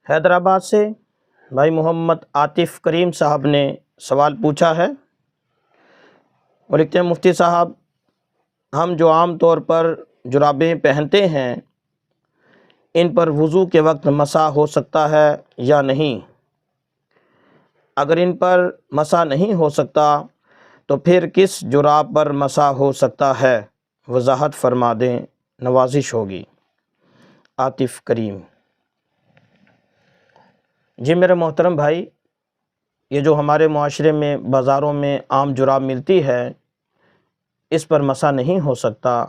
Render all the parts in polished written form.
حیدرآباد سے بھائی محمد عاطف کریم صاحب نے سوال پوچھا ہے اور لکھتے ہیں مفتی صاحب، ہم جو عام طور پر جرابیں پہنتے ہیں ان پر وضو کے وقت مسح ہو سکتا ہے یا نہیں؟ اگر ان پر مسح نہیں ہو سکتا تو پھر کس جراب پر مسح ہو سکتا ہے؟ وضاحت فرما دیں، نوازش ہوگی۔ عاطف کریم: جی میرے محترم بھائی، یہ جو ہمارے معاشرے میں بازاروں میں عام جراب ملتی ہے اس پر مسح نہیں ہو سکتا۔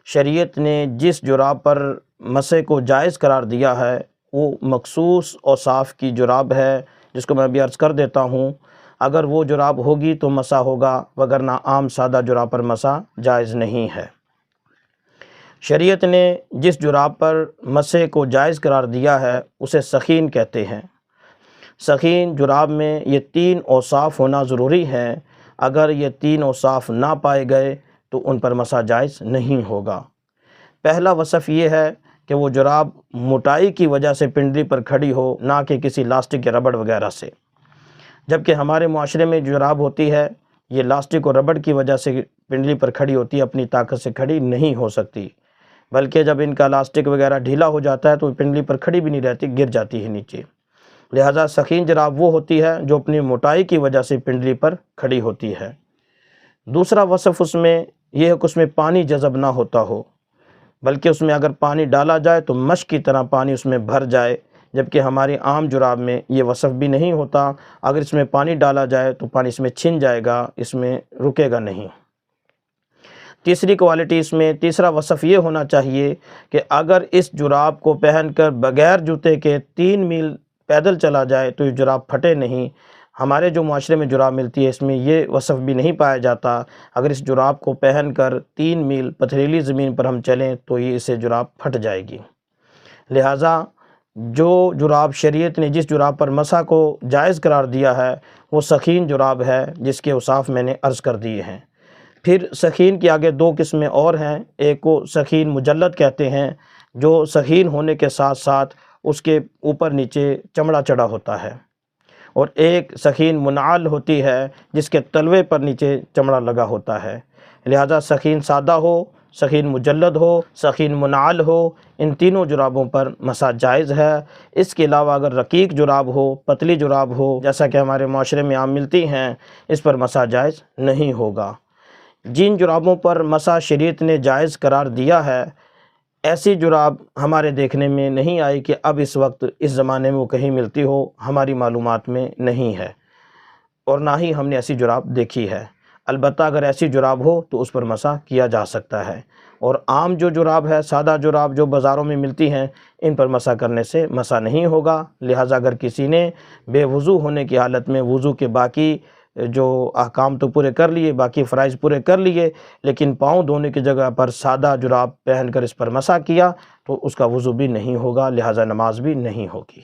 شریعت نے جس جراب پر مسح کو جائز قرار دیا ہے وہ مخصوص اوصاف کی جراب ہے، جس کو میں بھی عرض کر دیتا ہوں۔ اگر وہ جراب ہوگی تو مسح ہوگا، وگرنہ عام سادہ جراب پر مسح جائز نہیں ہے۔ شریعت نے جس جراب پر مسح کو جائز قرار دیا ہے اسے سخین کہتے ہیں۔ سخین جراب میں یہ 3 اوصاف ہونا ضروری ہے۔ اگر یہ 3 اوصاف نہ پائے گئے تو ان پر مسح جائز نہیں ہوگا۔ پہلا وصف یہ ہے کہ وہ جراب موٹائی کی وجہ سے پنڈلی پر کھڑی ہو، نہ کہ کسی لاسٹک یا ربڑ وغیرہ سے۔ جبکہ ہمارے معاشرے میں جو جراب ہوتی ہے یہ لاسٹک اور ربڑ کی وجہ سے پنڈلی پر کھڑی ہوتی ہے، اپنی طاقت سے کھڑی نہیں ہو سکتی، بلکہ جب ان کا لاسٹک وغیرہ ڈھیلا ہو جاتا ہے تو پنڈلی پر کھڑی بھی نہیں رہتی، گر جاتی ہے نیچے۔ لہٰذا سخین جراب وہ ہوتی ہے جو اپنی موٹائی کی وجہ سے پنڈلی پر کھڑی ہوتی ہے۔ دوسرا وصف اس میں یہ ہے کہ اس میں پانی جذب نہ ہوتا ہو، بلکہ اس میں اگر پانی ڈالا جائے تو مشق کی طرح پانی اس میں بھر جائے، جبکہ ہماری عام جراب میں یہ وصف بھی نہیں ہوتا۔ اگر اس میں پانی ڈالا جائے تو پانی اس میں چھن جائے گا، اس میں رکے گا نہیں۔ تیسری کوالٹی اس میں، تیسرا وصف یہ ہونا چاہیے کہ اگر اس جراب کو پہن کر بغیر جوتے کے 3 میل پیدل چلا جائے تو یہ جراب پھٹے نہیں۔ ہمارے جو معاشرے میں جراب ملتی ہے اس میں یہ وصف بھی نہیں پایا جاتا۔ اگر اس جراب کو پہن کر 3 میل پتھریلی زمین پر ہم چلیں تو یہ اسے جراب پھٹ جائے گی۔ لہٰذا جو جراب شریعت نے جس جراب پر مسح کو جائز قرار دیا ہے وہ سخین جراب ہے، جس کے اوصاف میں نے عرض کر دیے ہیں۔ پھر سخین کی آگے 2 قسمیں اور ہیں۔ ایک کو سخین مجلد کہتے ہیں، جو سخین ہونے کے ساتھ ساتھ اس کے اوپر نیچے چمڑا چڑھا ہوتا ہے، اور ایک سخین منعل ہوتی ہے جس کے تلوے پر نیچے چمڑا لگا ہوتا ہے۔ لہذا سخین سادہ ہو، سخین مجلد ہو، سخین منعل ہو، ان تینوں جرابوں پر مسح جائز ہے۔ اس کے علاوہ اگر رقیق جراب ہو، پتلی جراب ہو، جیسا کہ ہمارے معاشرے میں عام ملتی ہیں، اس پر مسح جائز نہیں ہوگا۔ جن جرابوں پر مسح شریعت نے جائز قرار دیا ہے ایسی جراب ہمارے دیکھنے میں نہیں آئی کہ اب اس وقت اس زمانے میں وہ کہیں ملتی ہو، ہماری معلومات میں نہیں ہے، اور نہ ہی ہم نے ایسی جراب دیکھی ہے۔ البتہ اگر ایسی جراب ہو تو اس پر مسح کیا جا سکتا ہے، اور عام جو جراب ہے، سادہ جراب جو بازاروں میں ملتی ہیں، ان پر مسح کرنے سے مسح نہیں ہوگا۔ لہٰذا اگر کسی نے بے وضو ہونے کی حالت میں وضو کے باقی جو احکام تو پورے کر لیے، باقی فرائض پورے کر لیے، لیکن پاؤں دھونے کی جگہ پر سادہ جراب پہن کر اس پر مسح کیا تو اس کا وضو بھی نہیں ہوگا، لہٰذا نماز بھی نہیں ہوگی۔